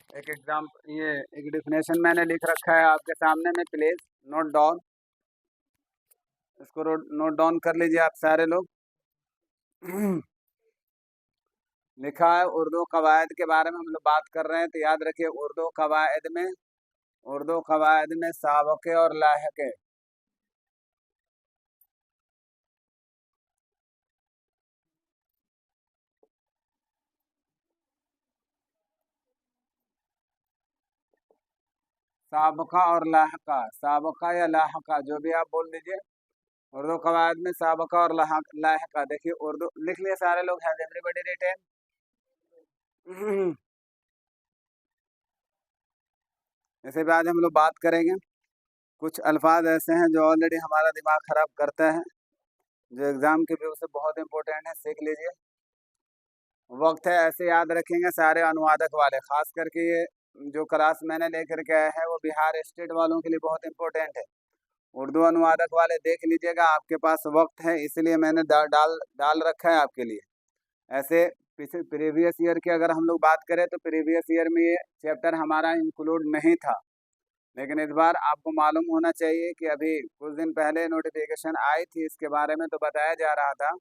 ये एक डिफिनेशन मैंने लिख रखा है आपके सामने में, प्लीज नोट डाउन। इसको नोट डाउन कर लीजिए आप सारे लोग। लिखा है उर्दू कवायद के बारे में हम लोग बात कर रहे हैं, तो याद रखिए उर्दू कवायद में साबके और लाहिके। साबका और लाहका, साबका या लाहका जो भी आप बोल दीजिए। उर्दू कवायद में साबका और लाहका। देखिए उर्दू लिख लिए सारे लोग, हैज एवरीबॉडी रिटेन? इसे बाद हम लोग बात करेंगे। कुछ अल्फाज ऐसे हैं जो ऑलरेडी हमारा दिमाग खराब करते हैं, जो एग्जाम के व्यू से बहुत इंपॉर्टेंट है, सीख लीजिए। वक्त है ऐसे याद रखेंगे सारे अनुवादक वाले, खास करके ये जो क्लास मैंने लेकर के आया है वो बिहार स्टेट वालों के लिए बहुत इंपॉर्टेंट है। उर्दू अनुवादक वाले देख लीजिएगा, आपके पास वक्त है इसलिए मैंने डाल डाल रखा है आपके लिए। ऐसे पिछले प्रीवियस ईयर की अगर हम लोग बात करें तो प्रीवियस ईयर में ये चैप्टर हमारा इंक्लूड नहीं था, लेकिन इस बार आपको मालूम होना चाहिए कि अभी कुछ दिन पहले नोटिफिकेशन आई थी इसके बारे में, तो बताया जा रहा था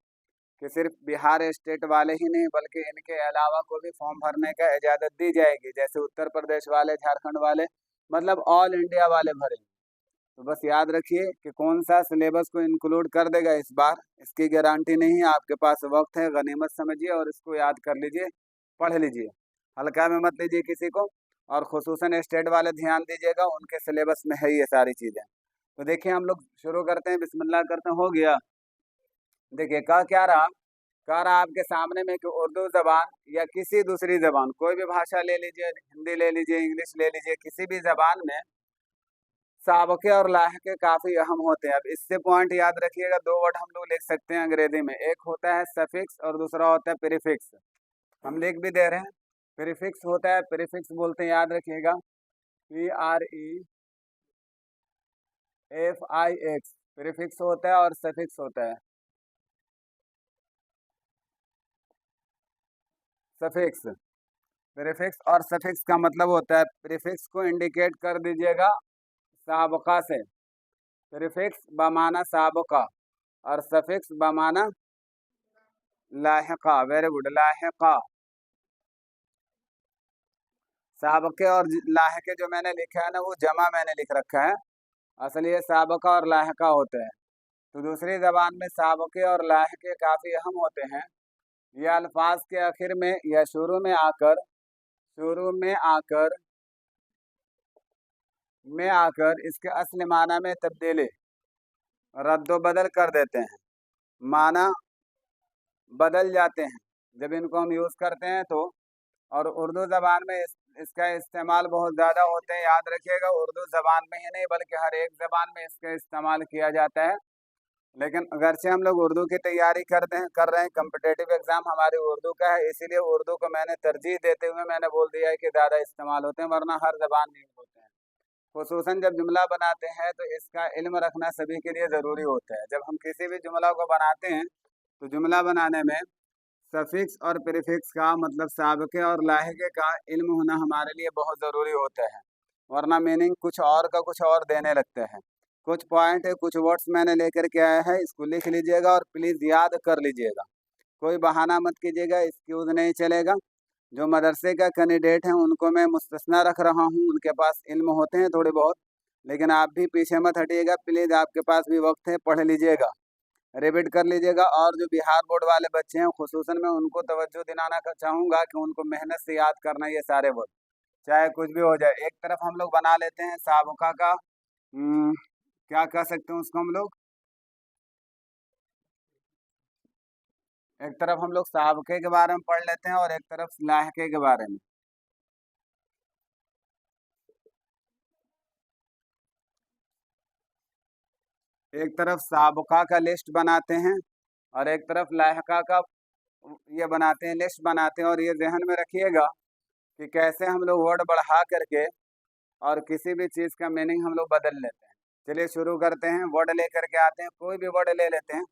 कि सिर्फ बिहार स्टेट वाले ही नहीं बल्कि इनके अलावा को भी फॉर्म भरने का इजाज़त दी जाएगी, जैसे उत्तर प्रदेश वाले, झारखंड वाले, मतलब ऑल इंडिया वाले भरेंगे। तो बस याद रखिए कि कौन सा सिलेबस को इंक्लूड कर देगा इस बार, इसकी गारंटी नहीं है। आपके पास वक्त है, गनीमत समझिए और इसको याद कर लीजिए, पढ़ लीजिए, हल्का में मत लीजिए किसी को। और खुसूसन स्टेट वाले ध्यान दीजिएगा, उनके सिलेबस में है ये सारी चीज़ें। तो देखिए हम लोग शुरू करते हैं, बिस्मिल्लाह करते हैं। हो गया। देखिए कह रहा आपके सामने में कि उर्दू ज़बान या किसी दूसरी ज़बान, कोई भी भाषा ले लीजिए, हिंदी ले लीजिए, इंग्लिश ले लीजिए, किसी भी ज़बान में साबके और लाहके काफ़ी अहम होते हैं। अब इससे पॉइंट याद रखिएगा, दो वर्ड हम लोग लिख सकते हैं अंग्रेजी में, एक होता है सफिक्स और दूसरा होता है प्रीफिक्स। हम लिख भी दे रहे हैं। प्रीफिक्स होता है, प्रीफिक्स बोलते हैं, याद रखिएगा, PREFIX प्रीफिक्स होता है और सफिक्स होता है। सफिक्स, प्रीफिक्स और सफिक्स का मतलब होता है, प्रीफिक्स को इंडिकेट कर दीजिएगा साबका से, प्रीफिक्स बमाना साबका और सफिक्स बमाना लाहिका। वेरी गुड, लाहिका। साबके और लाहिके जो मैंने लिखा है ना वो जमा मैंने लिख रखा है, असली ये साबका और लाहिका होते हैं। तो दूसरी जबान में साबके और लाहिके काफ़ी अहम होते हैं। ये अल्फाज के आखिर में या शुरू में आकर इसके असली माना में तब्दीली, रद्द बदल कर देते हैं, माना बदल जाते हैं जब इनको हम यूज़ करते हैं तो। और उर्दू ज़बान में इसका इस्तेमाल बहुत ज़्यादा होते हैं, याद रखिएगा, उर्दू ज़बान में ही नहीं बल्कि हर एक ज़बान में इसका इस्तेमाल किया जाता है। लेकिन अगरचे हम लोग उर्दू की तैयारी कर रहे हैं, कम्पिटेटिव एग्ज़ाम हमारी उर्दू का है, इसीलिए उर्दू को मैंने तरजीह देते हुए मैंने बोल दिया है कि ज़्यादा इस्तेमाल होते हैं, वरना हर ज़बान में यूज़ होते हैं। खुसूसन जब जुमला बनाते हैं तो इसका इल्म रखना सभी के लिए ज़रूरी होता है। जब हम किसी भी जुमला को बनाते हैं तो जुमला बनाने में सफिक्स और प्रीफिक्स का मतलब साबके और लाहिके का इल्म होना हमारे लिए बहुत ज़रूरी होता है, वरना मीनिंग कुछ और का कुछ और देने लगते हैं। कुछ पॉइंट है, कुछ वर्ड्स मैंने लेकर के आया है, इसको लिख लीजिएगा और प्लीज़ याद कर लीजिएगा। कोई बहाना मत कीजिएगा, एक्सक्यूज़ नहीं चलेगा। जो मदरसे का कैंडिडेट हैं उनको मैं मुस्तस्ना रख रहा हूँ, उनके पास इल्म होते हैं थोड़े बहुत, लेकिन आप भी पीछे मत हटिएगा प्लीज़, आपके पास भी वक्त है, पढ़ लीजिएगा, रिपीट कर लीजिएगा। और जो बिहार बोर्ड वाले बच्चे हैं खुसूसन मैं उनको तवज्जो दिलाना चाहूँगा कि उनको मेहनत से याद करना ये सारे वर्ड, चाहे कुछ भी हो जाए। एक तरफ हम लोग बना लेते हैं साबका का, क्या कह सकते हैं उसको हम लोग, एक तरफ हम लोग साबके के बारे में पढ़ लेते हैं और एक तरफ लाहके के बारे में। एक तरफ साबका का लिस्ट बनाते हैं और एक तरफ लाहका का ये बनाते हैं, लिस्ट बनाते हैं। और ये जहन में रखिएगा कि कैसे हम लोग वर्ड बढ़ा करके और किसी भी चीज़ का मीनिंग हम लोग बदल लेते हैं। चलिए शुरू करते हैं, वर्ड लेकर के आते हैं, कोई भी वर्ड ले लेते हैं।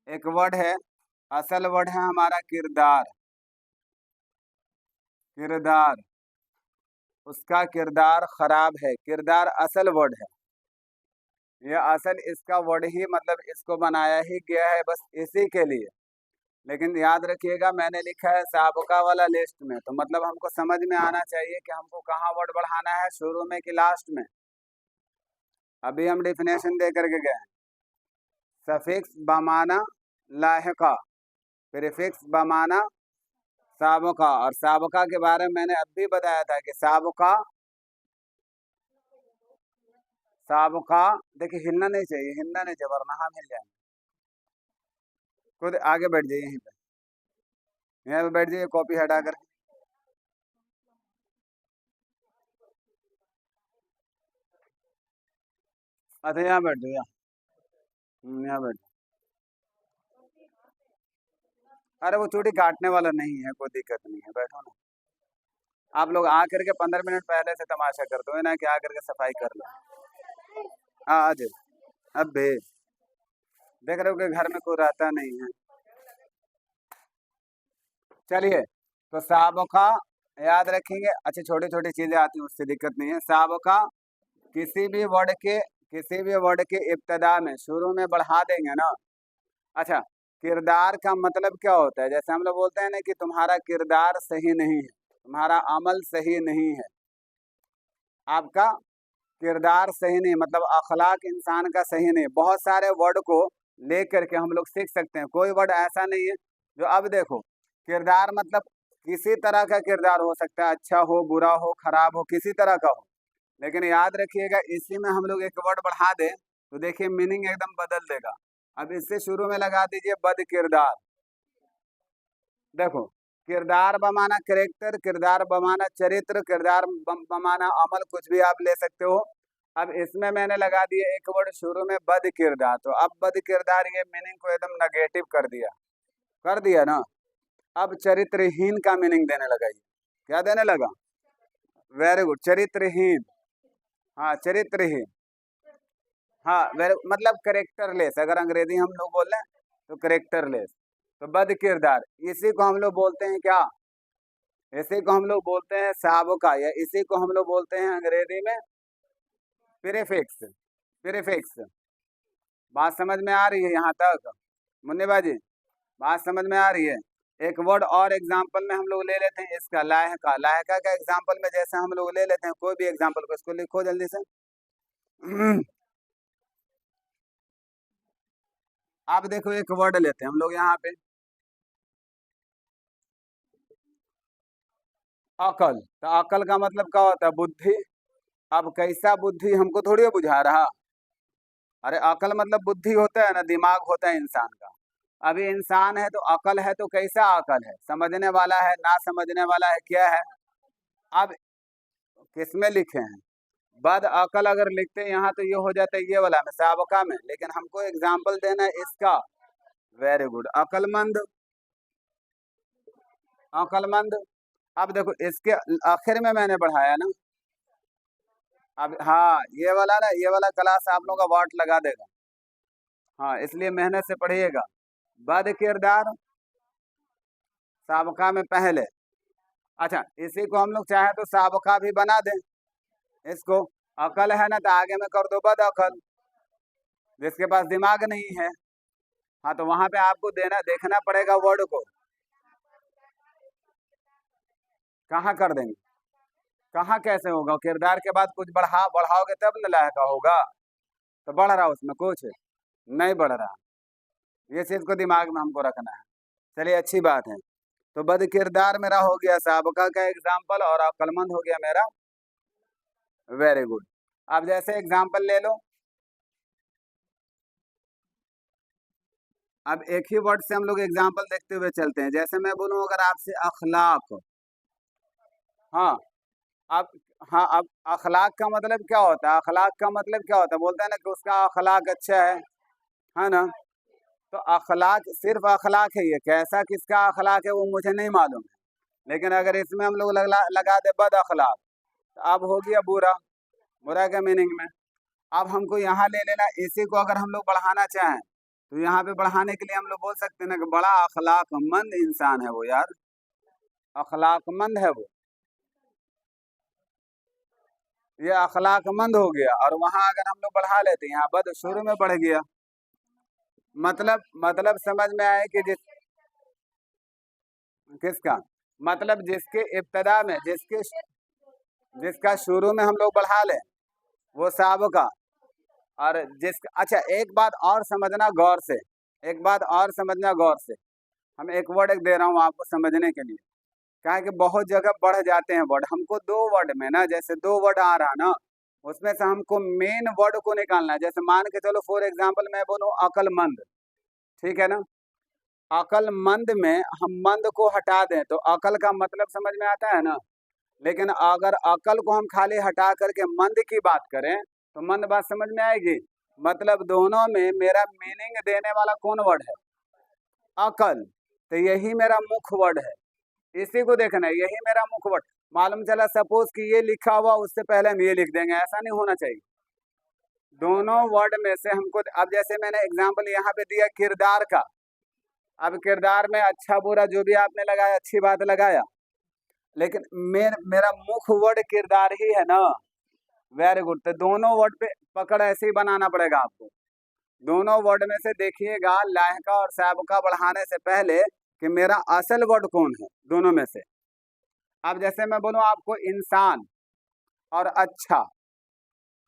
एक वर्ड है, असल वर्ड है हमारा किरदार, किरदार। उसका किरदार खराब है। किरदार असल वर्ड है, ये असल इसका वर्ड ही मतलब इसको बनाया ही गया है बस इसी के लिए। लेकिन याद रखिएगा मैंने लिखा है साबका वाला लिस्ट में, तो मतलब हमको समझ में आना चाहिए कि हमको कहाँ वर्ड बढ़ाना है, शुरू में कि लास्ट में। अभी हम डिफिनेशन दे करके गए हैं। सफिक्स बमाना लाहिका, प्रीफिक्स बमाना साबका। और साबका के बारे में मैंने अभी बताया था कि साबका, साबका देखिए हिलना नहीं चाहिए, हिलना नहीं चाहिए वरना हम हिल जाएंगे। खुद आगे बैठ जाइए, यहीं पे यहाँ पे बैठ जाइए, कॉपी हटा कर। अच्छा यहाँ बैठ जाओ, यहाँ बैठ जाओ। अरे वो चोटी काटने वाला नहीं है, कोई दिक्कत नहीं है, बैठो ना। आप लोग आ करके 15 मिनट पहले से तमाशा करते हो ना कि आ करके सफाई कर लो। हाँ आ जाओ। अब भी देख रहे हो कि घर में कोई रहता नहीं है। चलिए, तो साबका याद रखेंगे। अच्छा छोटी छोटी चीजें आती हैं उससे दिक्कत नहीं है। साबका किसी भी वर्ड के, किसी भी वर्ड के इब्तदा में शुरू में बढ़ा देंगे ना। अच्छा, किरदार का मतलब क्या होता है? जैसे हम लोग बोलते हैं ना कि तुम्हारा किरदार सही नहीं है, तुम्हारा अमल सही नहीं है, आपका किरदार सही नहीं, मतलब अखलाक इंसान का सही नहीं। बहुत सारे वर्ड को लेकर के हम लोग सीख सकते हैं, कोई वर्ड ऐसा नहीं है जो, अब देखो किरदार मतलब किसी तरह का किरदार हो सकता है, अच्छा हो, बुरा हो, खराब हो, किसी तरह का हो। लेकिन याद रखिएगा इसी में हम लोग एक वर्ड बढ़ा दें तो देखिए मीनिंग एकदम बदल देगा। अब इससे शुरू में लगा दीजिए बद किरदार। देखो, किरदार बमाना करेक्टर, किरदार बमाना चरित्र, किरदार बमाना अमल, कुछ भी आप ले सकते हो। अब इसमें मैंने लगा दिया एक वर्ड शुरू में बद किरदार, तो अब बद किरदार ये मीनिंग को एकदम नेगेटिव कर दिया ना। अब चरित्रहीन का मीनिंग देने लगा, ये क्या देने लगा? वेरी गुड, चरित्रहीन। हाँ चरित्रहीन, हाँ वेरी, मतलब करेक्टरलेस, अगर अंग्रेजी हम लोग बोल रहे हैं तो करेक्टरलेस। तो बद किरदार इसी को हम लोग बोलते हैं क्या? इसी को हम लोग बोलते हैं साबका, या इसी को हम लोग बोलते हैं अंग्रेजी में प्रीफिक्स। प्रीफिक्स, बात समझ में आ रही है यहाँ तक मुन्नी बाजी? बात समझ में आ रही है? एक वर्ड और एग्जाम्पल में हम लोग ले लेते हैं इसका, लायका। लायका का एग्जाम्पल में जैसे हम लोग ले लेते हैं कोई भी एग्जाम्पल को, इसको लिखो जल्दी से। आप देखो एक वर्ड लेते हैं हम लोग यहाँ पे, अकल। तो अकल का मतलब क्या होता है? बुद्धि। अब कैसा बुद्धि हमको थोड़ी बुझा रहा। अरे अकल मतलब बुद्धि होता है ना, दिमाग होता है इंसान का। अभी इंसान है तो अकल है, तो कैसा अकल है? समझने वाला है, ना समझने वाला है, क्या है? अब किसमें लिखे हैं? बद अकल अगर लिखते यहाँ तो ये हो जाता है ये वाला में, साबका में, लेकिन हमको एग्जाम्पल देना है इसका। वेरी गुड, अकलमंद। अकलमंद। अब देखो इसके आखिर में मैंने बढ़ाया ना। अब हाँ ये वाला ना, ये वाला क्लास आप लोगों का वाट लगा देगा। हाँ इसलिए मेहनत से पढ़िएगा। बद किरदार साबका में पहले। अच्छा इसी को हम लोग चाहे तो साबका भी बना दें इसको। अकल है ना तो आगे में कर दो बद अकल, जिसके पास दिमाग नहीं है। हाँ तो वहां पे आपको देना देखना पड़ेगा वर्ड को, कहाँ कर देंगे, कहाँ कैसे होगा? किरदार के बाद कुछ बढ़ाओगे तब न लायका होगा। तो बढ़ रहा उसमें कुछ नहीं बढ़ रहा, ये चीज को दिमाग में हमको रखना है। चलिए अच्छी बात है। तो बद किरदार मेरा हो गया साबका का एग्जाम्पल, और अक्लमंद हो गया मेरा वेरी गुड। अब जैसे एग्जाम्पल ले लो, अब एक ही वर्ड से हम लोग एग्जाम्पल देखते हुए चलते हैं। जैसे मैं बोलूं अगर आपसे अखलाक, हाँ अब, हाँ अब अखलाक का मतलब क्या होता है? अखलाक का मतलब क्या होता है? बोलते हैं ना कि उसका अखलाक अच्छा है ना? तो अखलाक सिर्फ अखलाक है, ये कैसा किसका अखलाक है वो मुझे नहीं मालूम है। लेकिन अगर इसमें हम लोग लगा दे बद अखलाक, तो अब हो गया बुरा। बुरा के मीनिंग में अब हमको यहाँ ले लेना, इसी को अगर हम लोग बढ़ाना चाहें तो यहाँ पे बढ़ाने के लिए हम लोग बोल सकते हैं ना कि बड़ा अखलाकमंद इंसान है वो, यार अखलाकमंद है वो। ये अखलाकमंद हो गया, और वहां अगर हम लोग बढ़ा लेते यहाँ बद शुरू में बढ़ गया। मतलब समझ में आए कि किसका मतलब जिसके इब्तदा में जिसका शुरू में हम लोग बढ़ा लें वो साबका, और अच्छा एक बात और समझना गौर से, हम एक वर्ड दे रहा हूँ आपको समझने के लिए। क्या है कि बहुत जगह बढ़ जाते हैं वर्ड, हमको दो वर्ड में ना, जैसे दो वर्ड आ रहा ना, उसमें से हमको मेन वर्ड को निकालना है। जैसे मान के चलो फॉर एग्जाम्पल मैं बोलूँ अकलमंद, ठीक है ना, अकलमंद में हम मंद को हटा दें तो अकल का मतलब समझ में आता है ना। लेकिन अगर अकल को हम खाली हटा करके मंद की बात करें तो मंद बात समझ में आएगी। मतलब दोनों में मेरा मीनिंग देने वाला कौन वर्ड है? अकल। तो यही मेरा मुख्य वर्ड है, इसी को देखना है, यही मेरा मुख्य वर्ड। मालूम चला सपोज कि ये लिखा हुआ उससे पहले हम ये लिख देंगे, ऐसा नहीं होना चाहिए। दोनों वर्ड में से हमको, अब जैसे मैंने एग्जाम्पल यहाँ पे दिया किरदार का, अब किरदार में अच्छा बुरा जो भी आपने लगाया अच्छी बात लगाया, लेकिन मेरा मुख्य वर्ड किरदार ही है ना। Very good. तो दोनों वर्ड पे पकड़ ऐसे ही बनाना पड़ेगा आपको। दोनों वर्ड में से देखिएगा लाहिका और साबका बढ़ाने से पहले कि मेरा असल वर्ड कौन है दोनों में से। अब जैसे मैं बोलूं आपको इंसान और अच्छा,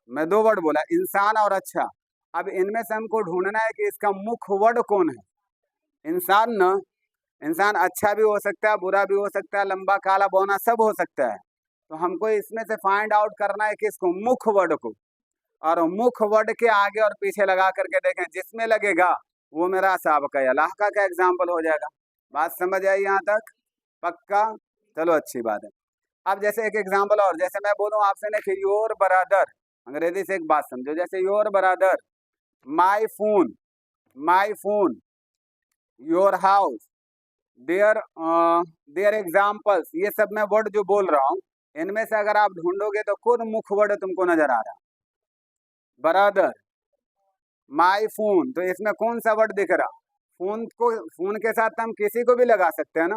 मैं दो वर्ड बोला इंसान और अच्छा। अब इनमें से हमको ढूंढना है कि इसका मुख्य वर्ड कौन है। इंसान ना, इंसान अच्छा भी हो सकता है, बुरा भी हो सकता है, लंबा काला बौना सब हो सकता है। तो हमको इसमें से फाइंड आउट करना है कि इसको मुख्य वर्ड को, और मुख्य वर्ड के आगे और पीछे लगा करके देखें, जिसमें लगेगा वो मेरा साबका या लाहका का एग्जाम्पल हो जाएगा। बात समझ आई यहाँ तक? पक्का? चलो अच्छी बात है। अब जैसे एक एग्जाम्पल और, जैसे मैं बोलूँ आपसे ना कि योर ब्रदर, अंग्रेजी से एक बात समझो, जैसे your brother, my phone, your house, there examples, ये सब मैं वर्ड जो बोल रहा हूँ इनमें से अगर आप ढूंढोगे तो खुद मुख्य वर्ड तुमको नजर आ रहा। ब्रदर, माई फोन, तो इसमें कौन सा वर्ड दिख रहा? फोन के साथ हम किसी को भी लगा सकते हैं ना,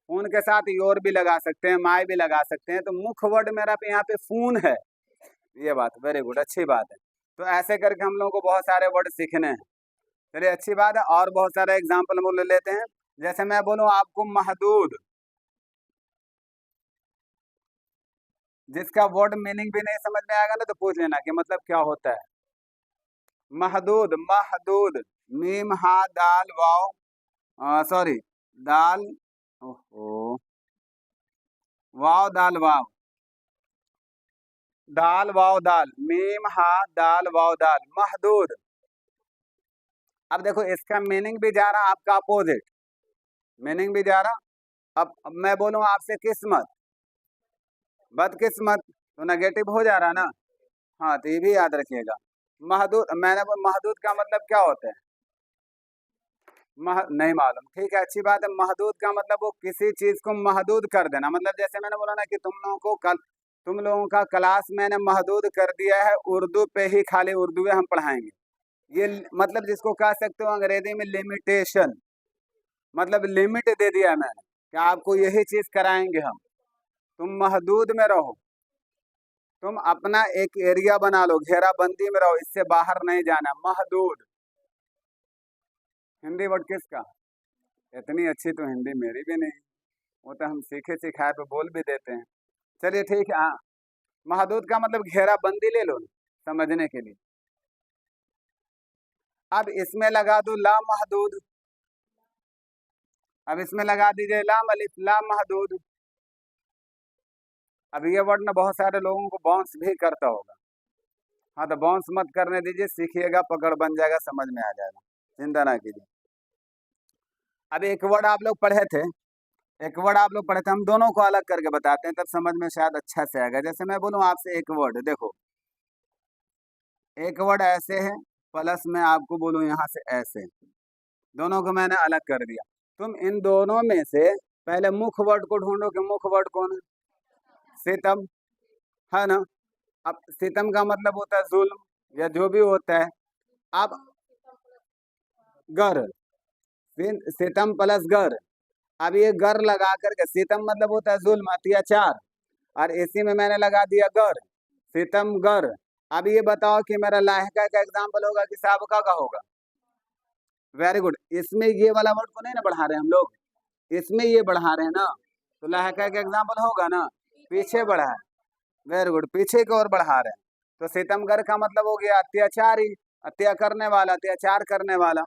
फोन के साथ योर भी लगा सकते हैं, माई भी लगा सकते हैं। तो मुख्य वर्ड मेरा पे यहाँ पे फोन है। ये बात वेरी गुड, अच्छी बात है। तो ऐसे करके हम लोगों को बहुत सारे वर्ड सीखने हैं। चलिए अच्छी बात है, और बहुत सारे एग्जाम्पल हम ले लेते हैं। जैसे मैं बोलूँ आपको महदूद, जिसका वर्ड मीनिंग भी नहीं समझ में आएगा ना तो पूछ लेना कि मतलब क्या होता है। महदूद, मीम हा दाल वाव, सॉरी दाल, ओहो, वाव दाल वाव, दाल वाव दाल, मीम हा दाल वाव दाल, महदूद। अब देखो इसका मीनिंग भी जा रहा आपका अपोजिट, मीनिंग भी जा रहा। अब मैं बोलूँ आपसे किस्मत, बदकिस्मत, तो नेगेटिव हो जा रहा ना। हाँ तो ये भी याद रखिएगा। महदूद, मैंने महदूद का मतलब क्या होता है? नहीं मालूम, ठीक है अच्छी बात है। महदूद का मतलब वो किसी चीज को महदूद कर देना। मतलब जैसे मैंने बोला ना कि तुम लोगों का क्लास मैंने महदूद कर दिया है, उर्दू पे ही खाली उर्दू हम पढ़ाएंगे। ये मतलब जिसको कह सकते हो अंग्रेजी में लिमिटेशन, मतलब लिमिट दे दिया है मैंने कि आपको यही चीज कराएंगे हम, तुम महदूद में रहो, तुम अपना एक एरिया बना लो, घेराबंदी में रहो, इससे बाहर नहीं जाना। महदूद हिंदी वर्ड किसका? इतनी अच्छी तो हिंदी मेरी भी नहीं, वो तो हम सीखे सिखाए पे बोल भी देते हैं। चलिए ठीक है, हाँ महदूद का मतलब घेराबंदी ले लो समझने के लिए। अब इसमें लगा दो ला महदूद, अब इसमें लगा दीजिए लाम अलिफ, ला महदूद। अब ये वर्ड ना बहुत सारे लोगों को बाउंस भी करता होगा। हाँ तो बाउंस मत करने दीजिए, सीखिएगा, पकड़ बन जाएगा, समझ में आ जाएगा, चिंता ना कीजिए। अब एक वर्ड आप लोग पढ़े थे, हम दोनों को अलग करके बताते हैं तब समझ में शायद अच्छा से आएगा। जैसे मैं बोलूँ आपसे एक वर्ड, देखो एक वर्ड ऐसे है, प्लस मैं आपको बोलूँ यहाँ से ऐसे, दोनों को मैंने अलग कर दिया। तुम इन दोनों में से पहले मुख्य वर्ड को ढूंढो कि मुख्य वर्ड कौन है। सितम है ना। अब सितम का मतलब होता है जुल्म या जो भी होता है। अब गर, सितम प्लस गर, अब ये गर लगा करके, सितम मतलब होता है जुल्म अत्याचार, और इसी में मैंने लगा दिया गर, सितमगर। अब ये बताओ कि मेरा लाहिका का एग्जाम्पल होगा कि साबका का होगा? Very good. इसमें ये वाला वर्ड को नहीं ना बढ़ा रहे हम लोग, इसमें ये बढ़ा रहे हैं ना, तो लाहिका का एग्जाम्पल होगा ना, पीछे बढ़ा है। वेरी गुड, पीछे की ओर बढ़ा रहे हैं। तो सितमगर का मतलब हो गया अत्याचारी, हत्या करने वाला, अत्याचार करने वाला।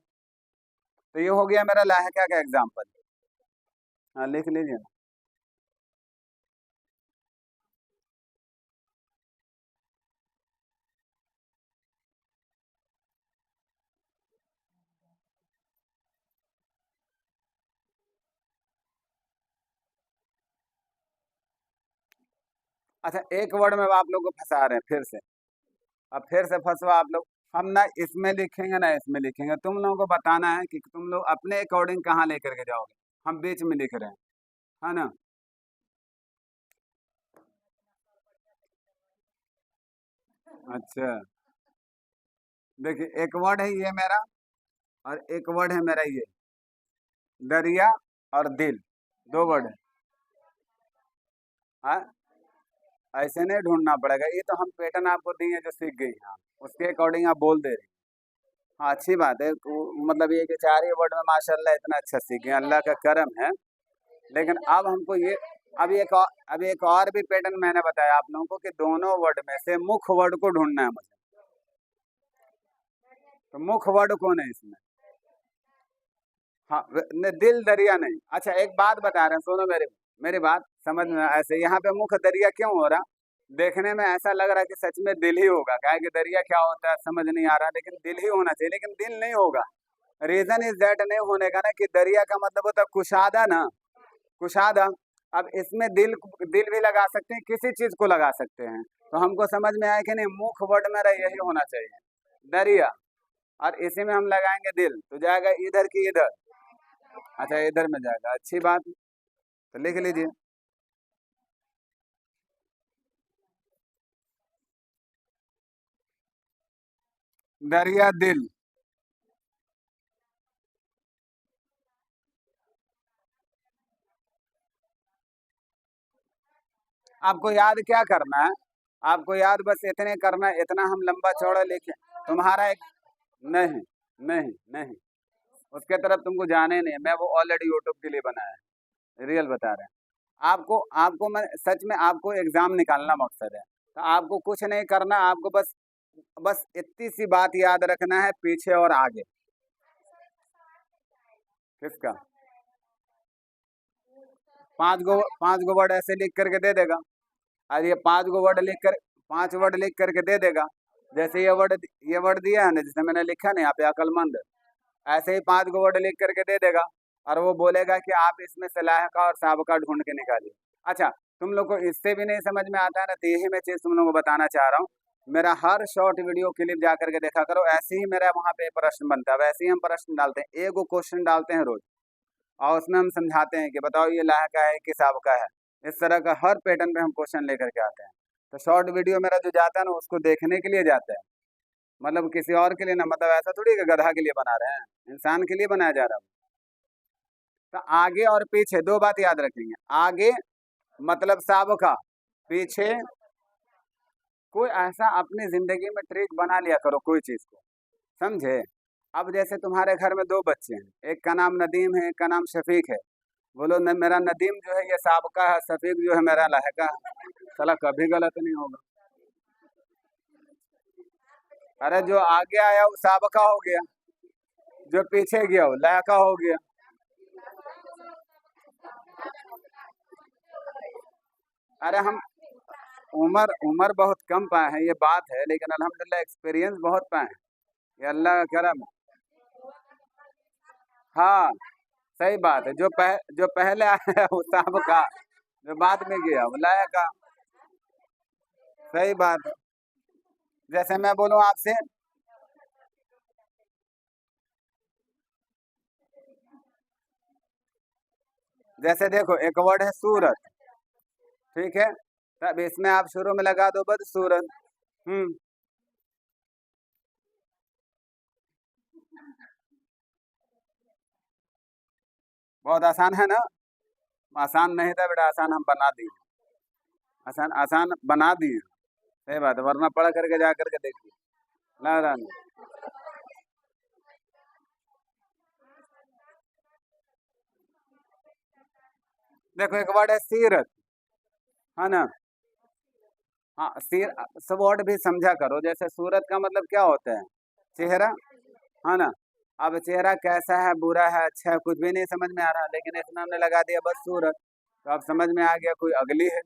तो ये हो गया मेरा लाहिका का एग्जाम्पल। हाँ, लिख लीजिए ना। अच्छा, एक वर्ड में आप लोग को फंसा रहे हैं फिर से। अब फिर से फंसवा आप लोग। हम ना इसमें लिखेंगे ना इसमें लिखेंगे, तुम लोगों को बताना है कि तुम लोग अपने अकॉर्डिंग कहाँ लेकर के जाओगे। हम बीच में लिख रहे हैं, है ना। अच्छा, देखिए, एक वर्ड है ये मेरा, और एक वर्ड है मेरा ये, दरिया और दिल, दो वर्ड है। हाँ, ऐसे नहीं ढूंढना पड़ेगा, ये तो हम पैटर्न आपको दिए जो सीख गई हैं, उसके अकॉर्डिंग आप बोल दे रहे हैं। हाँ, अच्छी बात है। मतलब ये कि चार ही वर्ड में माशाल्लाह इतना अच्छा सीख गए, अल्लाह का करम है। लेकिन अब हमको ये, अब एक और भी पैटर्न मैंने बताया आप लोगों को कि दोनों वर्ड में से मुख्य वर्ड को ढूंढना है मुझे। तो मुख्य वर्ड कौन है इसमें? हाँ, दिल दरिया नहीं। अच्छा, एक बात बता रहे हैं, सुनो मेरी मेरी बात समझ में। ऐसे यहाँ पे मुख्य दरिया क्यों हो रहा? देखने में ऐसा लग रहा है कि सच में दिल ही होगा, क्या है कि दरिया क्या होता है समझ नहीं आ रहा, लेकिन दिल ही होना चाहिए, लेकिन दिल नहीं होगा। रीजन इज दैट नहीं होने का ना, कि दरिया का मतलब होता है कुशादा ना, कुशादा। अब इसमें दिल, दिल भी लगा सकते हैं, किसी चीज को लगा सकते हैं। तो हमको समझ में आया कि नहीं, मुख्य वर्ड मेरा यही होना चाहिए, दरिया। और इसी में हम लगाएंगे दिल, तो जाएगा इधर की इधर। अच्छा, इधर में जाएगा, अच्छी बात। तो लिख लीजिए, दरिया दिल। आपको याद क्या करना है? आपको याद बस इतने करना है, इतना हम लंबा चौड़ा लिखे तुम्हारा एक। नहीं, नहीं, नहीं, उसके तरफ तुमको जाने नहीं है, मैं वो ऑलरेडी यूट्यूब के लिए बनाया है, रियल बता रहे हैं आपको। आपको मैं सच में, आपको एग्जाम निकालना मकसद है, तो आपको कुछ नहीं करना, आपको बस बस इतनी सी बात याद रखना है, पीछे और आगे। किसका? 5 गो वर्ड ऐसे लिख करके दे देगा। और ये 5 गो वर्ड लिख कर, 5 वर्ड लिख करके दे देगा। जैसे ये वर्ड दिया है ना, जिसे मैंने लिखा ना यहाँ पे, अकलमंद, ऐसे ही 5 गो वर्ड लिख करके दे देगा। और वो बोलेगा कि आप इसमें सलाह का और साबका ढूंढ के निकालिए। अच्छा, तुम लोग को इससे भी नहीं समझ में आता है ना, तो यही मैं चीज़ तुम लोगों को बताना चाह रहा हूँ। मेरा हर शॉर्ट वीडियो क्लिप जा करके देखा करो, ऐसे ही मेरा वहाँ पे प्रश्न बनता है, वैसे ही हम प्रश्न डालते हैं, एक क्वेश्चन डालते हैं रोज। और उसमें हम समझाते हैं कि बताओ ये लाह का है कि साबका है। इस तरह का हर पैटर्न पे हम क्वेश्चन लेकर के आते हैं। तो शॉर्ट वीडियो मेरा जो जाता है ना, उसको देखने के लिए जाता है, मतलब किसी और के लिए ना, मतलब ऐसा थोड़ी कि गधा के लिए बना रहे हैं, इंसान के लिए बनाया जा रहा है। तो आगे और पीछे दो बात याद रखेंगे, आगे मतलब साबका, पीछे कोई ऐसा अपनी जिंदगी में ट्रिक बना लिया करो कोई चीज को, समझे। अब जैसे तुम्हारे घर में दो बच्चे हैं, एक का नाम नदीम है, एक का नाम शफीक है। बोलो न, मेरा नदीम जो है ये साबका है, शफीक जो है मेरा लहका है। चला कभी गलत नहीं होगा। अरे जो आगे आया वो साबका हो गया, जो पीछे गया वो लहका हो गया। अरे हम उम्र उम्र बहुत कम पाए हैं, ये बात है, लेकिन अल्हम्दुलिल्लाह एक्सपीरियंस बहुत पाए हैं, ये अल्लाह का करम है। हाँ, सही बात है, जो पहले आया है वो साबका, जो बाद में गया वो लहका। सही बात है। जैसे मैं बोलूं आपसे, जैसे देखो एक वर्ड है सूरत, ठीक है, तब इसमें आप शुरू में लगा दो बदसूरत। हम्म। बहुत आसान है ना? आसान नहीं था बेटा, आसान हम बना दिए, आसान आसान बना दिए। सही बात है, वरना पढ़ करके जा करके देखिए। नारायण। देखो एक वर्ड है सीरत, है ना। हाँ सीर, सब वर्ड भी समझा करो। जैसे सूरत का मतलब क्या होता है? चेहरा, है ना। अब चेहरा कैसा है, बुरा है, अच्छा है, कुछ भी नहीं समझ में आ रहा, लेकिन इसमें हमने लगा दिया बस सूरत, तो अब समझ में आ गया कोई अगली है,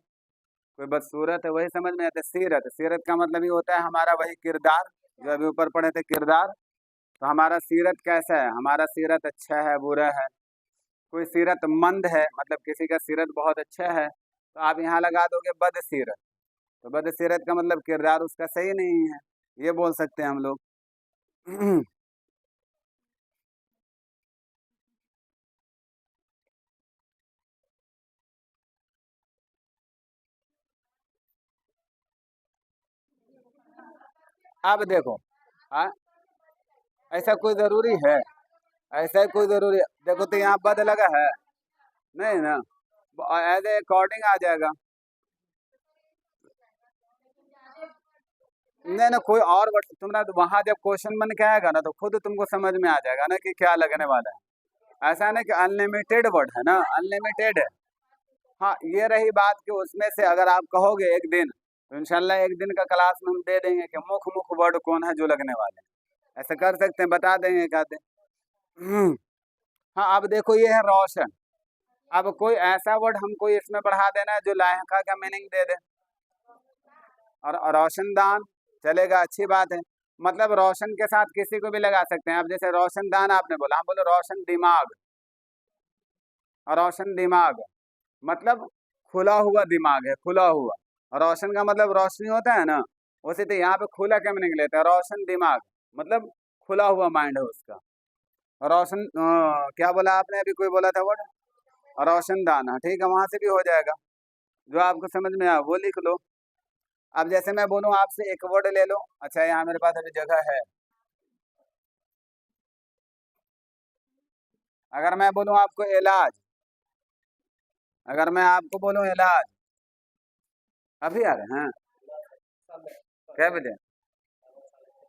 कोई बदसूरत है, वही समझ में आता है। सीरत, सीरत का मतलब ये होता है हमारा वही किरदार, जो अभी ऊपर पढ़े थे किरदार। तो हमारा सीरत कैसा है, हमारा सीरत अच्छा है, बुरा है। कोई सीरत मंद है, मतलब किसी का सीरत बहुत अच्छा है, तो आप यहाँ लगा दोगे बद सीरत। तो बद सीरत का मतलब किरदार उसका सही नहीं है, ये बोल सकते हैं हम लोग। अब देखो, हाँ, ऐसा कोई जरूरी है? ऐसा कोई जरूरी है? देखो तो यहाँ बद लगा है, नहीं ना, एज ए अकॉर्डिंग आ जाएगा। नहीं ना, कोई और वर्ड तुमने वहां जब क्वेश्चन बन के आएगा ना, तो खुद तुमको समझ में आ जाएगा ना कि क्या लगने वाला है। ऐसा ना कि अनलिमिटेड वर्ड है ना, अनलिमिटेड है। हाँ ये रही बात कि उसमें से अगर आप कहोगे एक दिन, तो इंशाल्लाह एक दिन का क्लास में हम दे देंगे कि मुख मुख वर्ड कौन है जो लगने वाले हैं। ऐसा कर सकते हैं, बता देंगे एक आधे। हम्म, हाँ अब देखो ये है रोशन। अब कोई ऐसा वर्ड हमको इसमें बढ़ा देना है जो लायका का मीनिंग दे दे। और रोशनदान चलेगा, अच्छी बात है। मतलब रोशन के साथ किसी को भी लगा सकते हैं। अब जैसे रोशनदान आपने बोला, हम बोले रोशन दिमाग, और रोशन दिमाग मतलब खुला हुआ दिमाग है, खुला हुआ। और रोशन का मतलब रोशनी होता है ना, उसी तो यहाँ पे खुला क्या मीनिंग लेते हैं, रोशन दिमाग मतलब खुला हुआ माइंड है उसका। रोशन क्या बोला आपने अभी, कोई बोला था वर्ड? रोशनदान, हाँ ठीक है, वहां से भी हो जाएगा। जो आपको समझ में आए वो लिख लो। अब जैसे मैं बोलूँ आपसे एक वर्ड ले लो, अच्छा यहाँ मेरे पास अभी जगह है। अगर मैं बोलूँ आपको इलाज, अगर मैं आपको बोलूँ इलाज, अभी आ रहे हैं? क्या बजे?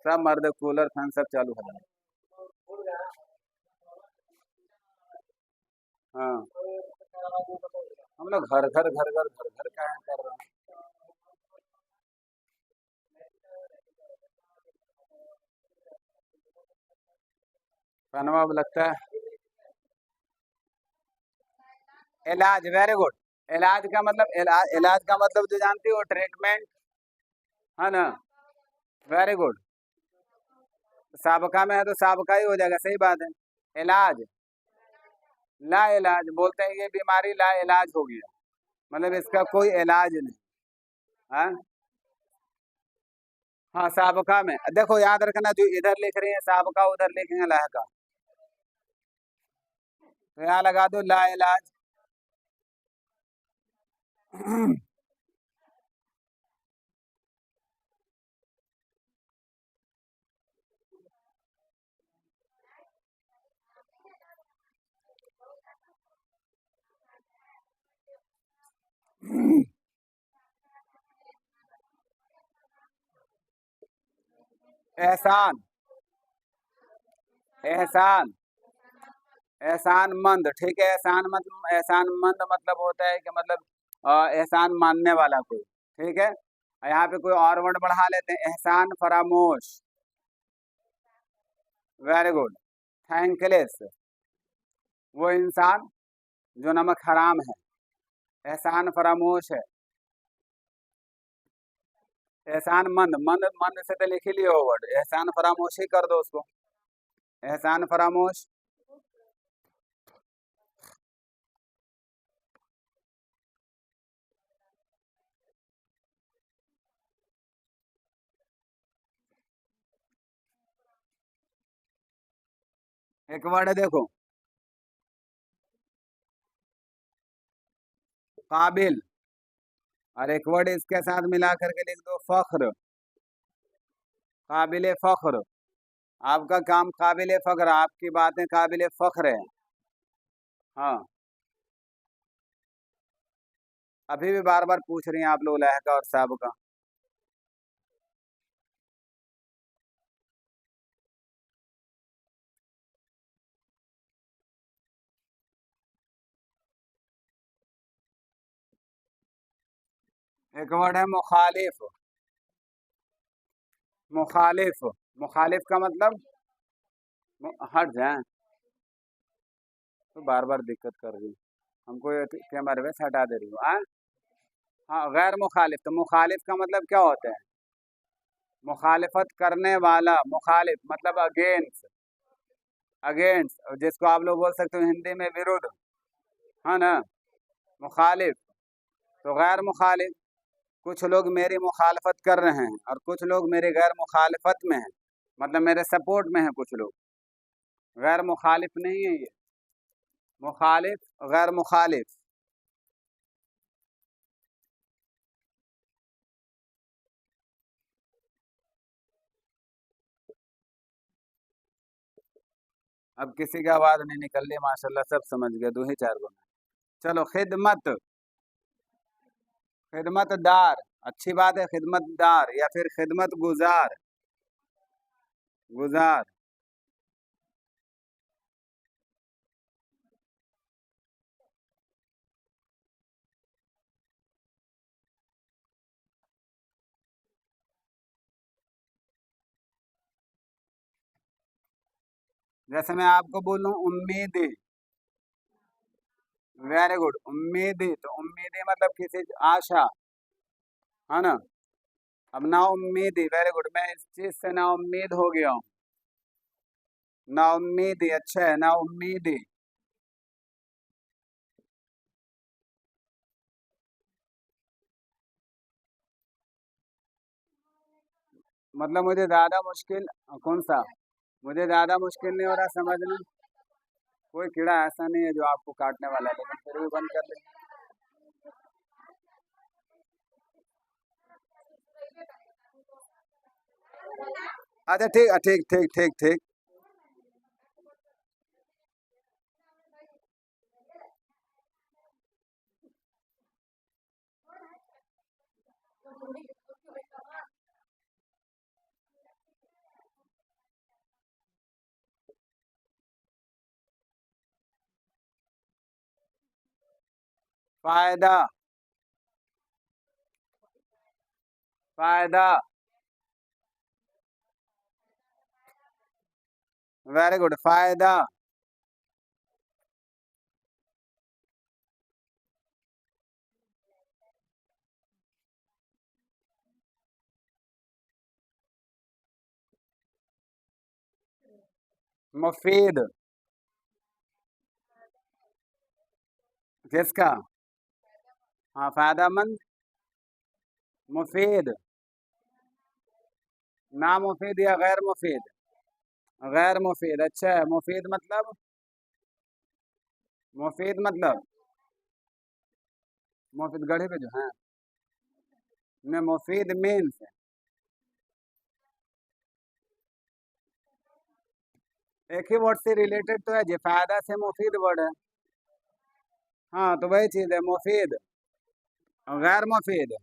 सब मर्द कूलर फैन सब चालू है। हाँ हम लोग घर घर घर घर घर घर क्या कर रहे हैं। फनवा अब लगता है इलाज, वेरी गुड। इलाज का मतलब इलाज, इलाज का मतलब जो जानती हो ट्रीटमेंट, है ना। Very good. साबका में है तो साबका ही हो जाएगा, सही बात है। इलाज, ला इलाज बोलते हैं, ये बीमारी ला इलाज हो गया, मतलब इसका कोई इलाज नहीं। हाँ हाँ, साबका में देखो याद रखना, जो इधर लिख रही है साबका, उधर लिखेंगे लाहका, तो यहाँ लगा दो ला इलाज। एहसान, एहसान, एहसान मंद, ठीक है। एहसान मतलब, एहसान मंद मतलब होता है कि मतलब एहसान मानने वाला कोई, ठीक है। यहाँ पे कोई और वर्ड बढ़ा लेते हैं, एहसान फरामोश। Very good. थैंकलेस, वो इंसान जो नमक हराम है। एहसान फरामोश है। एहसान मंद, मंद मंद से तो लिख ही लियो वर्ड, एहसान फरामोश ही कर दो उसको, एहसान फरामोश। एक वर्ड है देखो, काबिल, और एक वर्ड इसके साथ मिला करके लिख दो फख्र, काबिल फख्र। आपका काम काबिल फख्र, आपकी बातें काबिल फख्र है। हाँ अभी भी बार बार पूछ रही हैं आप लोग लहका और साहब का। एक वर्ड है मुखालिफ। मुखालिफ, मुखालिफ का मतलब हट जाए। तो बार बार दिक्कत कर रही हूँ हमको, ये कैमरे में से हटा दे रही हूँ। हाँ, गैर मुखालिफ। तो मुखालिफ का मतलब क्या होता है? मुखालिफत करने वाला। मुखालिफ मतलब अगेंस्ट। अगेंस्ट, जिसको आप लोग बोल सकते हो हिंदी में विरुद्ध, है ना, मुखालिफ। तो गैर मुखालिफ, कुछ लोग मेरी मुखालफत कर रहे हैं और कुछ लोग मेरे गैर मुखालफत में हैं, मतलब मेरे सपोर्ट में हैं कुछ लोग। गैर मुखालिफ नहीं है ये, मुखालिफ, गैर मुखालिफ। अब किसी की आवाज नहीं निकल रही माशाल्लाह, सब समझ गए, दो ही चार गो में। चलो, खिदमत। खिदमतदार, अच्छी बात है, खिदमतदार या फिर खिदमत गुजार। गुजार। जैसे मैं आपको बोलूं उम्मीद। वेरी गुड, उम्मीद। तो उम्मीद मतलब किसी आशा, है ना। अब ना उम्मीद, वेरी गुड, मैं इस चीज से ना उम्मीद हो गया हूँ। ना उम्मीद, अच्छा है, ना उम्मीद। मतलब मुझे ज्यादा मुश्किल, कौन सा, मुझे ज्यादा मुश्किल नहीं हो रहा समझना। कोई कीड़ा ऐसा नहीं है जो आपको काटने वाला है, लेकिन फिर भी बंद कर ले। अच्छा ठीक, ठीक ठीक ठीक ठीक। फायदा। फायदा, वेरी गुड, फायदा। मुफीद। किसका? हाँ, फायदामंद। मुफीद। ना मुफीद या गैर मुफीद? गैर मुफीद, अच्छा है। मुफीद मतलब, मुफीद मतलब मुफीद गढ़ी पे जो है ने, मुफीद मीन्स एक ही वर्ड से रिलेटेड तो है जी, फायदा से मुफीद वर्ड है। हाँ, तो वही चीज है, मुफीद और गैर मुफीद।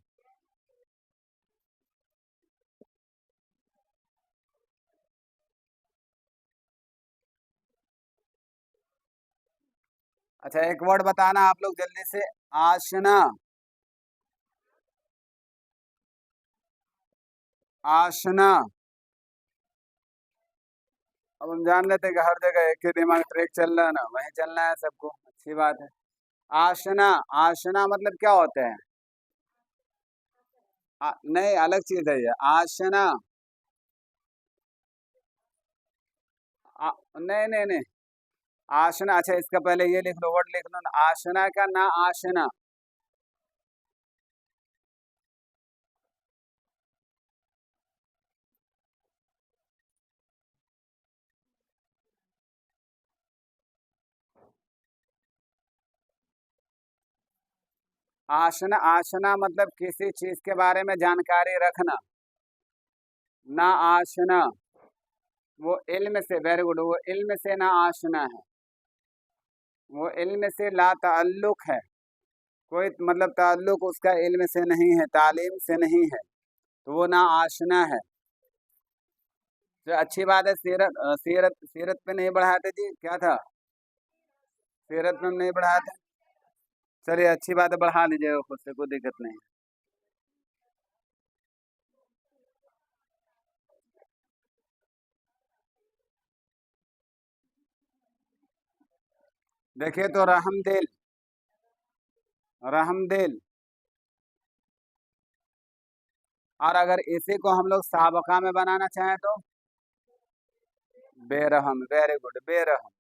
अच्छा, एक वर्ड बताना आप लोग जल्दी से। आशना। आशना। अब हम जान लेते हैं कि हर जगह एक ही दिमाग ट्रैक चल रहा है ना, वहीं चलना है सबको, अच्छी बात है। आशना। आशना मतलब क्या होता है? नहीं, अलग चीज है ये, आशना। नहीं नहीं नहीं, आशना, अच्छा इसका पहले ये लिख लो, वर्ड लिख लो ना, आशना का ना आशना। आशना, आशना मतलब किसी चीज के बारे में जानकारी रखना। ना आशना, वो इल्म से, वेरी गुड, वो इल्म से ना आशना है। वो इल्म से ला ताल्लुक है, कोई मतलब ताल्लुक उसका इल्म से नहीं है, तालीम से नहीं है, तो वो ना आशना है। तो अच्छी बात है। सीरत, सीरत, सीरत पे नहीं बढ़ाए थे जी, क्या था? सीरत में हम नहीं बढ़ाए थे। चलिए अच्छी बात है, बढ़ा लीजिएगा खुद से, कोई दिक्कत नहीं। देखिए तो रहमदिल, रहमदिल। और अगर इसी को हम लोग साबका में बनाना चाहें तो बेरहम, वेरी गुड, बेरहम।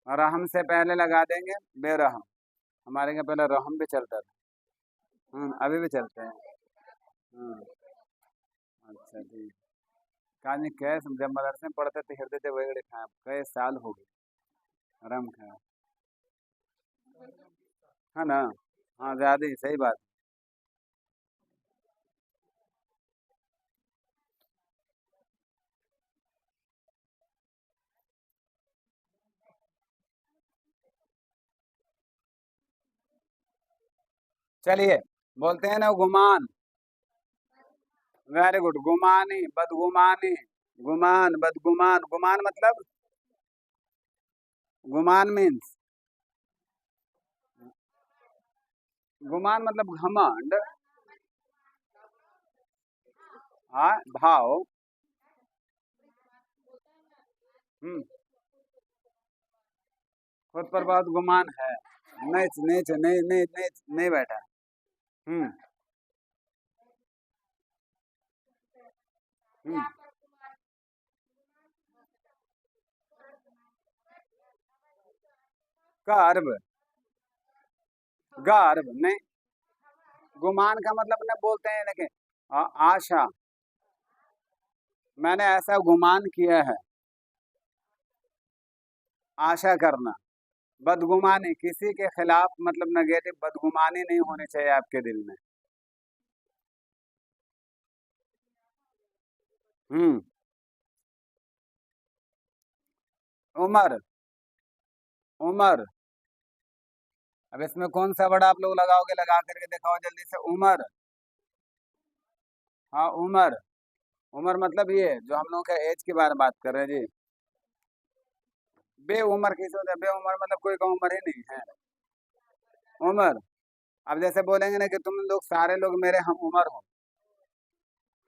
रहम से पहले लगा देंगे बेरहम। हमारे यहाँ पहले रहम भी चलता था। अभी भी चलते हैं। हम्म। अच्छा जी। कहानी कैस जब मदरसे में पढ़ते थे हृदय थे वही खाए कई साल हो गए रम खाया, है ना। हाँ ज्यादा ही सही बात। चलिए बोलते हैं ना गुमान। वेरी गुड, गुमानी, बदगुमानी। गुमान, बदगुमान। गुमान मतलब, गुमान मीन्स, गुमान मतलब घमंड। हाँ भाव। हम्म। खुद पर बहुत गुमान है। नहीं नहीं नहीं नहीं नहीं, नहीं बैठा। हम्म। हम्म। गर्भ, गर्भ नहीं। गुमान का मतलब ना बोलते हैं लेकिन आशा। मैंने ऐसा गुमान किया है। आशा करना। बदगुमानी किसी के खिलाफ मतलब नेगेटिव बदगुमानी नहीं होनी चाहिए आपके दिल में। हम्म। उमर, उमर। अब इसमें कौन सा वर्ड आप लोग लगाओगे, लगा करके दिखाओ जल्दी से। उमर। हाँ उमर। उमर मतलब ये जो हम लोग का एज के बारे में बात कर रहे हैं जी। बे उमर किसे होता है? बे उमर मतलब कोई का उम्र ही नहीं है। उमर। अब जैसे बोलेंगे ना कि तुम लोग सारे लोग मेरे हम उमर हो।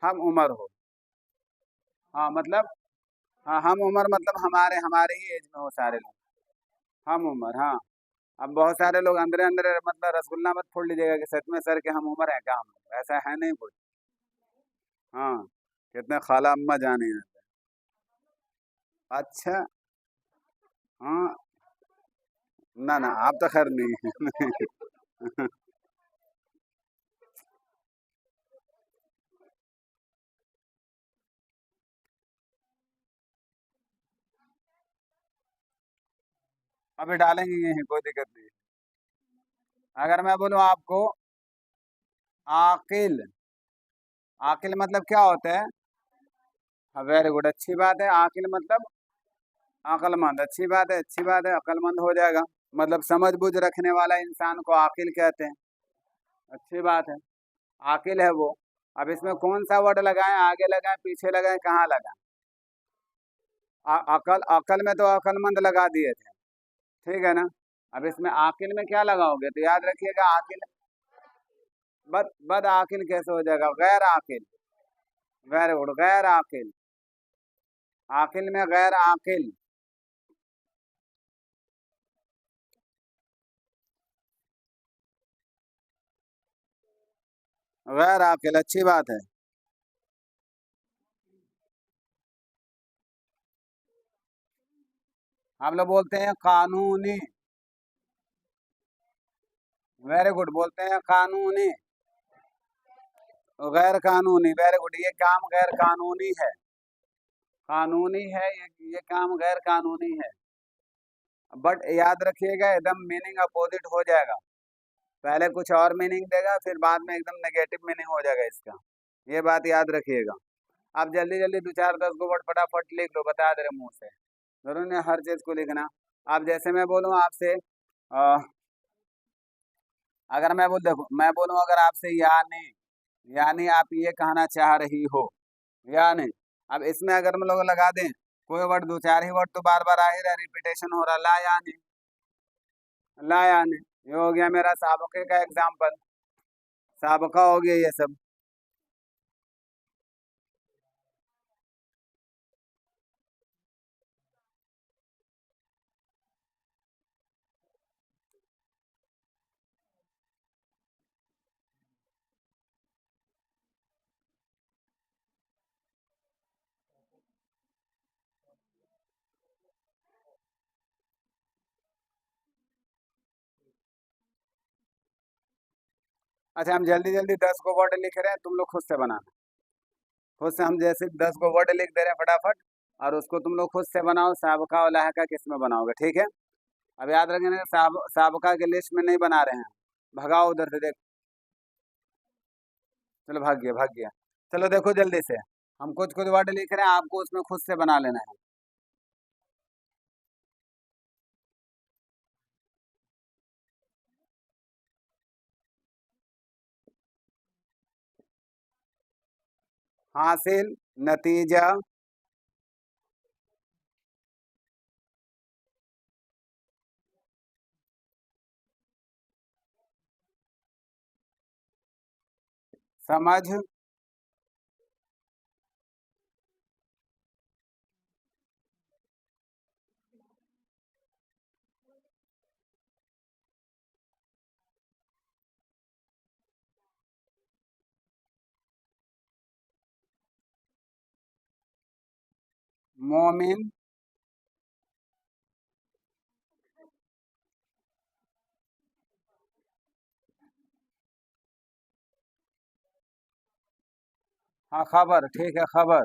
हम उमर हो। हाँ मतलब, हाँ हम उमर मतलब हमारे हमारे ही एज में हो सारे लोग। हम उमर, हाँ। अब बहुत सारे लोग अंदर अंदर मतलब रसगुल्ला मत फोड़ लीजिएगा कि सच में सर के हम उम्र है क्या, हम ऐसा है नहीं कुछ। हाँ। कितने खाला अम्मा जाने हैं। अच्छा। हाँ। ना ना आप तो खैर नहीं। अभी डालेंगे यही, कोई दिक्कत नहीं। अगर मैं बोलूँ आपको आकिल, आकिल मतलब क्या होता है? हाँ वेरी गुड, अच्छी बात है। आकिल मतलब अक्लमंद, अच्छी बात है, अच्छी बात है, अक्लमंद हो जाएगा। मतलब समझ बूझ रखने वाला इंसान को आकिल कहते हैं। अच्छी बात है। आकिल है वो। अब इसमें कौन सा वर्ड लगाएं, आगे लगाएं पीछे लगाएं कहाँ लगाएं? अकल, अकल में तो अक्लमंद लगा दिए थे। ठीक है ना। अब इसमें आकिल में क्या लगाओगे तो याद रखिएगा आकिल। बद आकिल कैसे हो जाएगा? गैर आकिल। वेरी गुड, गैर आकिल। आकिल में गैर आकिल। गैर आकिल, अच्छी बात है। हम लोग बोलते हैं कानूनी। वेरी गुड, बोलते हैं कानूनी। गैर कानूनी, वेरी गुड, ये काम गैर कानूनी है। कानूनी है ये काम गैर कानूनी है। बट याद रखिएगा एकदम मीनिंग अपोजिट हो जाएगा। पहले कुछ और मीनिंग देगा फिर बाद में एकदम नेगेटिव मीनिंग हो जाएगा इसका। ये बात याद रखिएगा। आप जल्दी जल्दी दो चार दस गो वर्ड फटाफट लिख लो, बता दे रहे मुंह से। जरूर नहीं हर चीज को लिखना। आप जैसे मैं बोलूँ आपसे अगर मैं बोल देखो मैं बोलूँ अगर आपसे यानी, यानी आप ये कहना चाह रही हो, यानी। अब इसमें अगर हम लोग लगा दें कोई वर्ड, दो चार ही वर्ड तो बार बार आ ही रहा, रिपीटेशन हो रहा, ला यानी, ला यानी। ये हो गया मेरा साबके का एग्जाम्पल। साबका हो गया ये सब। अच्छा, हम जल्दी जल्दी 10 को वर्ड लिख रहे हैं, तुम लोग खुद से बनाना। खुद से हम जैसे 10 को वर्ड लिख दे रहे हैं फटाफट, और उसको तुम लोग खुद से बनाओ। साबका और लाहका किस में बनाओगे, ठीक है? अब याद रखना, साबका के लिस्ट में नहीं बना रहे हैं। भगाओ उधर से, देख। चलो, भाग गया भाग गया। चलो देखो जल्दी से, हम कुछ कुछ वर्ड लिख रहे हैं, आपको उसमें खुद से बना लेना है। हासिल, नतीजा, समझ, मोमिन, हाँ खबर, ठीक है, खबर।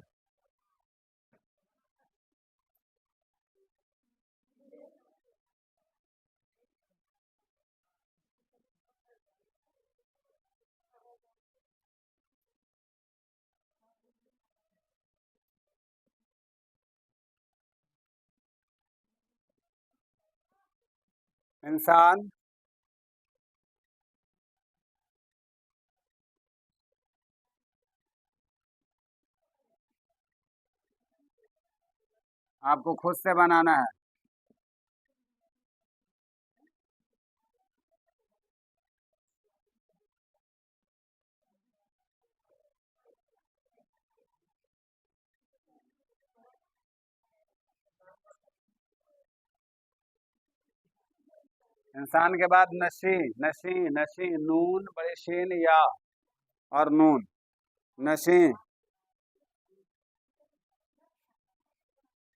इंसान, आपको खुद से बनाना है। इंसान के बाद नशी, नशी, नशी, नून बड़े शीन या, और नून, नशी।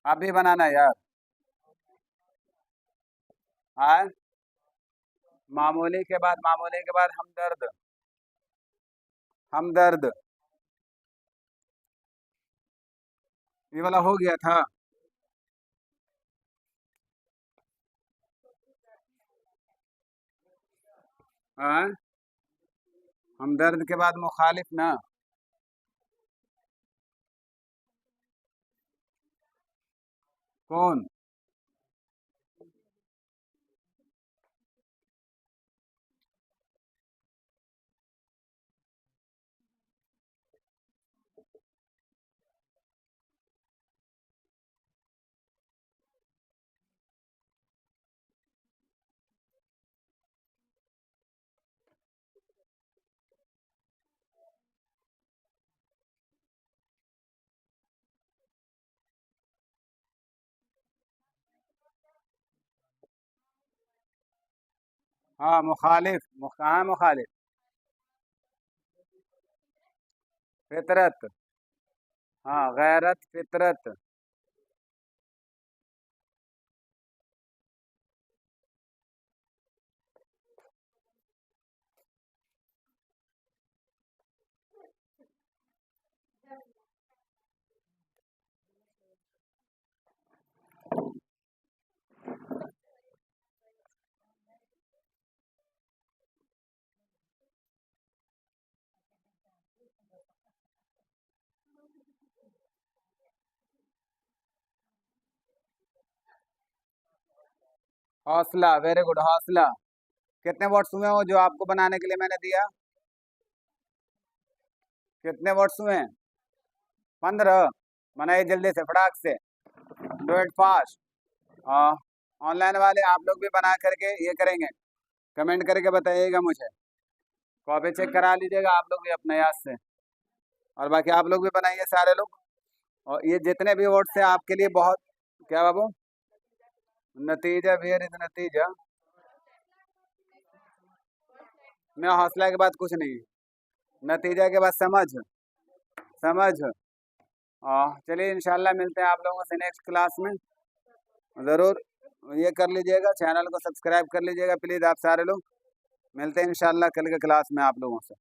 आप भी बनाना है यार। आए, मामूली के बाद हमदर्द, हमदर्द। ये वाला हो गया था। आए, हमदर्द के बाद मुखालिफ ना। कौन? हाँ, मुखालिफ, कहाँ मुखालिफ? फितरत। हाँ, गैरत, फितरत। हौसला, वेरी गुड, हौसला। कितने वर्ड्स हुए हो जो आपको बनाने के लिए मैंने दिया? कितने वर्ड्स हुए हैं? 15। बनाइए जल्दी से, फटाक से, डू इट फास्ट। ऑनलाइन वाले आप लोग भी बना करके ये करेंगे, कमेंट करके बताइएगा मुझे। कॉपी चेक करा लीजिएगा आप लोग भी अपने याद से, और बाकी आप लोग भी बनाइए सारे लोग। और ये जितने भी वर्ड्स हैं आपके लिए बहुत। क्या बाबू? नतीजा, वेयर इज नतीजा। मैं हौसला के बाद कुछ नहीं। नतीजा के बाद समझ, समझ। चलिए, इंशाल्लाह मिलते हैं आप लोगों से नेक्स्ट क्लास में। ज़रूर ये कर लीजिएगा, चैनल को सब्सक्राइब कर लीजिएगा प्लीज़ आप सारे लोग। मिलते हैं इंशाल्लाह कल के क्लास में आप लोगों से।